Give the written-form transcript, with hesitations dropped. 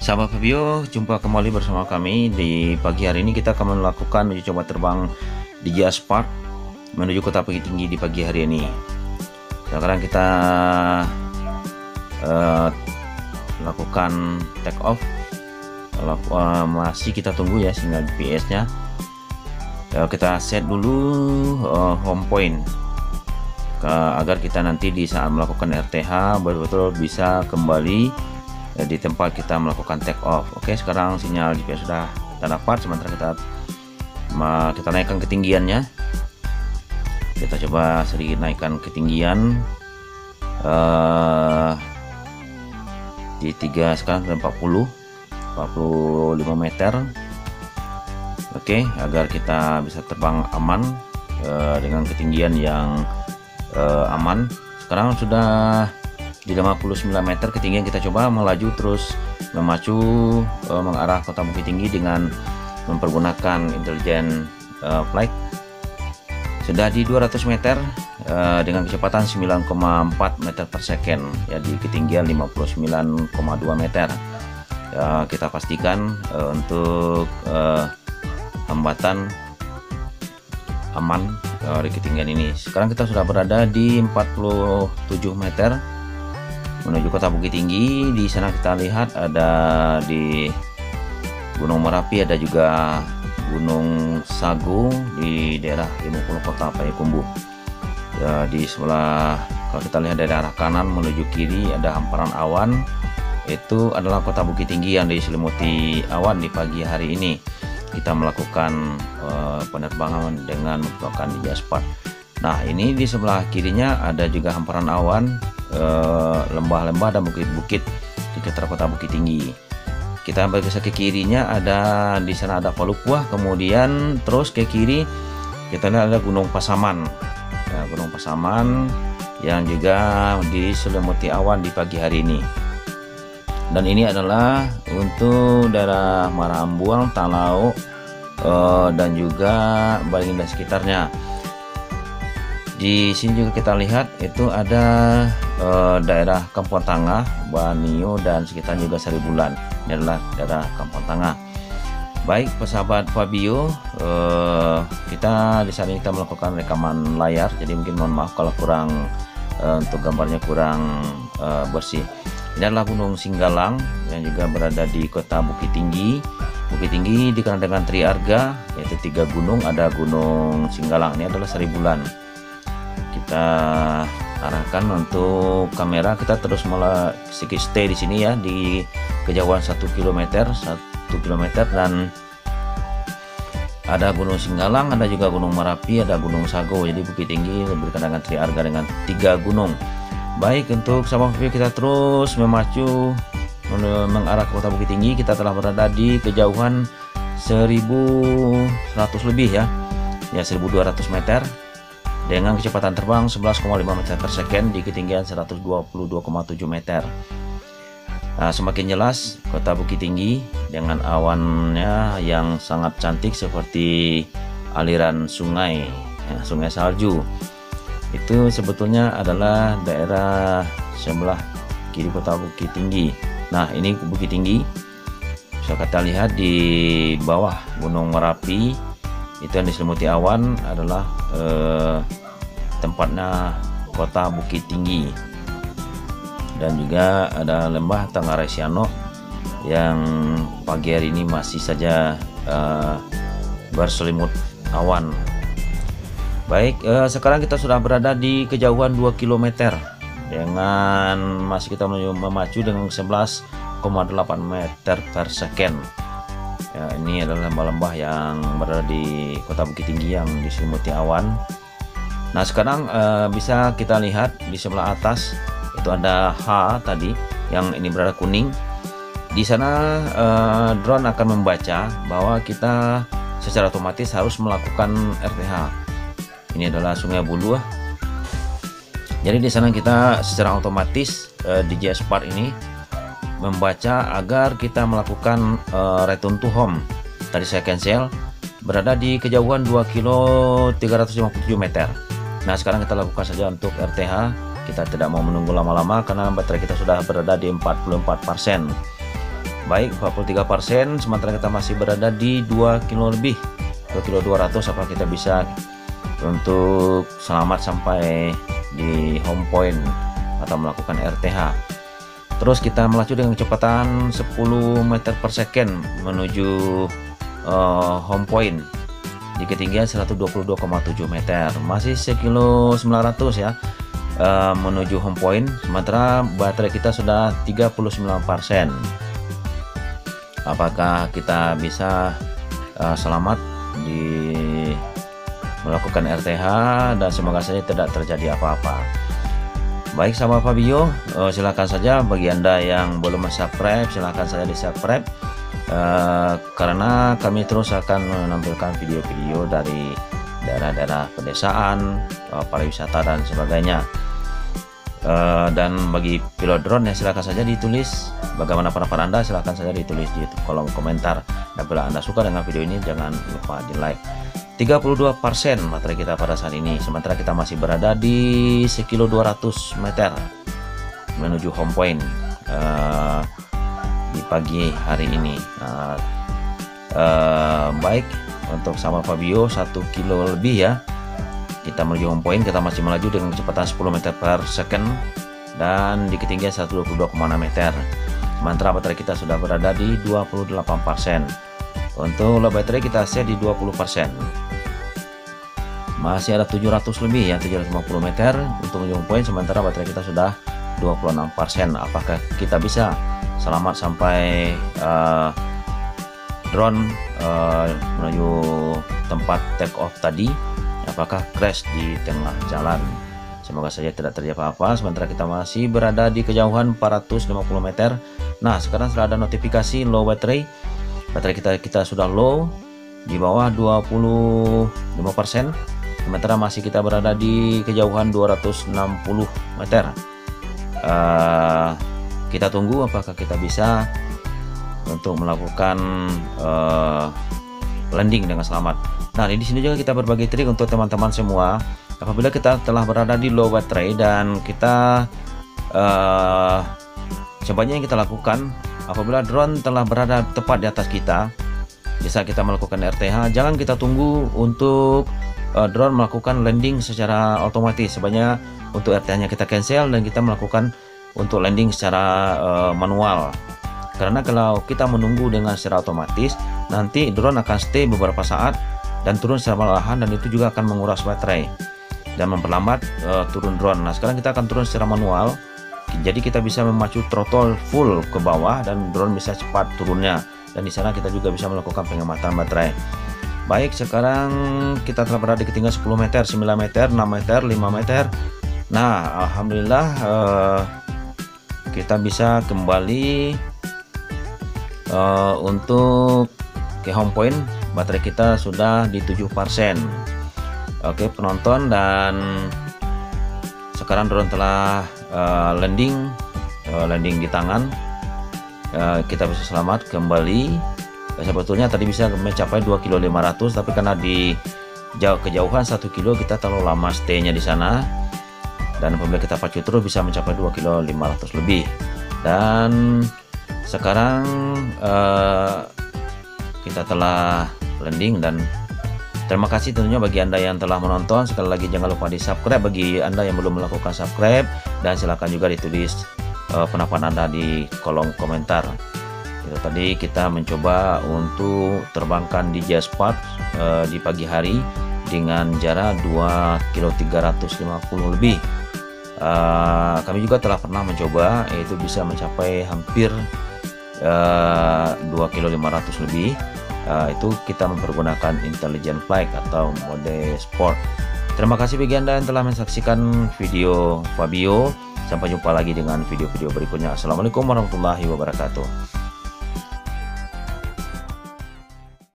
Sahabat Fabio, jumpa kembali bersama kami. Di pagi hari ini kita akan melakukan uji coba terbang DJI Spark menuju Kota Bukit Tinggi di pagi hari ini. Sekarang kita lakukan take off. Masih kita tunggu ya sinyal GPS nya. Kita set dulu home point agar kita nanti di saat melakukan RTH betul-betul bisa kembali di tempat kita melakukan take off. Oke, sekarang sinyal GPS sudah kita dapat. Sementara kita naikkan ketinggiannya. Kita coba sedikit naikkan ketinggian di 3 sekarang 45 meter. Oke, agar kita bisa terbang aman dengan ketinggian yang aman. Sekarang sudah di 59 meter ketinggian. Kita coba melaju terus memacu mengarah Kota Bukit Tinggi dengan mempergunakan intelligent flight. Sudah di 200 meter dengan kecepatan 9,4 meter per second ya, di ketinggian 59,2 meter. Kita pastikan untuk hambatan aman di ketinggian ini. Sekarang kita sudah berada di 47 meter menuju Kota Bukit Tinggi. Di sana kita lihat ada di Gunung Merapi, ada juga Gunung Sago di daerah Ibu Kota Payakumbuh. Ya, di sebelah, kalau kita lihat dari arah kanan menuju kiri ada hamparan awan. Itu adalah Kota Bukit Tinggi yang diselimuti awan di pagi hari ini. Kita melakukan penerbangan dengan menggunakan DJI Spark. Nah, ini di sebelah kirinya ada juga hamparan awan, lembah-lembah dan bukit-bukit di sekitar Kota Bukit Tinggi. Kita bergeser ke kirinya, ada di sana ada Palupuah, kemudian terus ke kiri kita lihat ada Gunung Pasaman. Ya, Gunung Pasaman yang juga diselimuti awan di pagi hari ini. Dan ini adalah untuk daerah Marambuang, Talaut, dan juga Baginda sekitarnya. Di sini juga kita lihat itu ada daerah Kampung Tangah, Banio dan sekitarnya juga Saribulan. Ini adalah daerah Kampung Tangah. Baik, pesahabat Fabio, kita di saat ini kita melakukan rekaman layar, jadi mungkin mohon maaf kalau kurang untuk gambarnya kurang bersih. Ini adalah Gunung Singgalang yang juga berada di Kota Bukit Tinggi. Bukit Tinggi dikenal dengan Triarga, yaitu 3 gunung. Ada Gunung Singgalang, ini adalah Saribulan. Kita arahkan untuk kamera, kita terus malah stay di sini ya, di kejauhan 1 km dan ada Gunung Singgalang, ada juga Gunung Merapi, ada Gunung Sago. Jadi Bukit Tinggi berkenaan dengan Triarga dengan 3 gunung. Baik, untuk sahabat video kita terus memacu mengarah ke Kota Bukit Tinggi. Kita telah berada di kejauhan 1100 lebih ya 1200 meter dengan kecepatan terbang 11,5 meter per second di ketinggian 122,7 meter. Nah, semakin jelas Kota Bukit Tinggi dengan awannya yang sangat cantik seperti aliran sungai ya, sungai salju. Itu sebetulnya adalah daerah sebelah kiri Kota Bukit Tinggi. Nah, ini Bukit Tinggi bisa kita lihat di bawah Gunung Merapi. Itu yang diselimuti awan adalah tempatnya Kota Bukit Tinggi. Dan juga ada lembah Tanggaresiano yang pagi hari ini masih saja berselimut awan. Baik, sekarang kita sudah berada di kejauhan 2 km dengan masih kita memacu dengan 11,8 meter per second. Ya, ini adalah lembah-lembah yang berada di Kota Bukit Tinggi yang diselimuti awan. Nah, sekarang bisa kita lihat di sebelah atas itu ada H tadi yang ini berada kuning. Di sana drone akan membaca bahwa kita secara otomatis harus melakukan RTH. Ini adalah Sungai Buluh. Jadi di sana kita secara otomatis DJI Spark ini membaca agar kita melakukan return to home. Tadi saya cancel, berada di kejauhan 2 km 357 meter. Nah, sekarang kita lakukan saja untuk RTH. Kita tidak mau menunggu lama-lama karena baterai kita sudah berada di 44%. Baik, 43%, sementara kita masih berada di 2 kilo lebih, 2 kilo 200. Apa kita bisa untuk selamat sampai di home point atau melakukan RTH? Terus kita melaju dengan kecepatan 10 meter per second menuju home point di ketinggian 122,7 meter, masih 1 kilo 900 ya, menuju home point. Sementara baterai kita sudah 39%. Apakah kita bisa selamat di melakukan RTH, dan semoga saja tidak terjadi apa-apa. Baik sahabat Fabio, silahkan saja bagi Anda yang belum subscribe, silahkan saja di subscribe, karena kami terus akan menampilkan video-video dari daerah-daerah pedesaan, pariwisata dan sebagainya. Dan bagi pilot drone ya, silahkan saja ditulis bagaimana pendapat Anda, silahkan saja ditulis di kolom komentar. Dan bila Anda suka dengan video ini, jangan lupa di like. 32% baterai kita pada saat ini, sementara kita masih berada di 1 kilo 200 meter menuju home point di pagi hari ini. Baik, untuk sama Fabio 1 kilo lebih ya, kita menuju home point. Kita masih melaju dengan kecepatan 10 meter per second dan di ketinggian 122,6 meter. Sementara baterai kita sudah berada di 28%. Untuk low baterai kita set di 20%. Masih ada 700 lebih ya, 750 meter untuk menuju home point, sementara baterai kita sudah 26%. Apakah kita bisa selamat sampai drone menuju tempat take off tadi? Apakah crash di tengah jalan? Semoga saja tidak terjadi apa-apa. Sementara kita masih berada di kejauhan 450 meter. Nah, sekarang sudah ada notifikasi low baterai. Baterai kita sudah low di bawah 25%. Sementara masih kita berada di kejauhan 260 meter. Kita tunggu apakah kita bisa untuk melakukan landing dengan selamat. Nah, di sini juga kita berbagi trik untuk teman-teman semua. Apabila kita telah berada di low baterai dan kita sebaiknya yang kita lakukan, apabila drone telah berada tepat di atas kita, bisa kita melakukan RTH. Jangan kita tunggu untuk drone melakukan landing secara otomatis. Sebaiknya untuk RTH-nya kita cancel dan kita melakukan untuk landing secara manual. Karena kalau kita menunggu dengan secara otomatis, nanti drone akan stay beberapa saat dan turun secara perlahan, dan itu juga akan menguras baterai dan memperlambat turun drone. Nah, sekarang kita akan turun secara manual. Jadi kita bisa memacu throttle full ke bawah dan drone bisa cepat turunnya. Dan di sana kita juga bisa melakukan penghematan baterai. Baik, sekarang kita telah berada di ketinggian 10 meter, 9 meter, 6 meter, 5 meter. Nah, alhamdulillah kita bisa kembali untuk ke home point. Baterai kita sudah di 7%. Oke penonton, dan sekarang drone telah landing di tangan. Kita bisa selamat kembali. Sebetulnya tadi bisa mencapai 2 kilo 500, tapi karena di kejauhan 1 kilo kita terlalu lama stay-nya di sana, dan apabila kita pacu terus bisa mencapai 2 kilo 500 lebih. Dan sekarang kita telah landing, dan terima kasih tentunya bagi Anda yang telah menonton. Sekali lagi jangan lupa di subscribe bagi Anda yang belum melakukan subscribe, dan silakan juga ditulis pendapat Anda di kolom komentar. Itu tadi kita mencoba untuk terbangkan di Jaspot di pagi hari dengan jarak 2 kilo 350 lebih. Kami juga telah pernah mencoba, yaitu bisa mencapai hampir 2 kilo 500 lebih. Itu kita mempergunakan intelligent flight atau mode sport. Terima kasih bagi Anda yang telah menyaksikan video Fabio. Sampai jumpa lagi dengan video-video berikutnya. Assalamualaikum warahmatullahi wabarakatuh.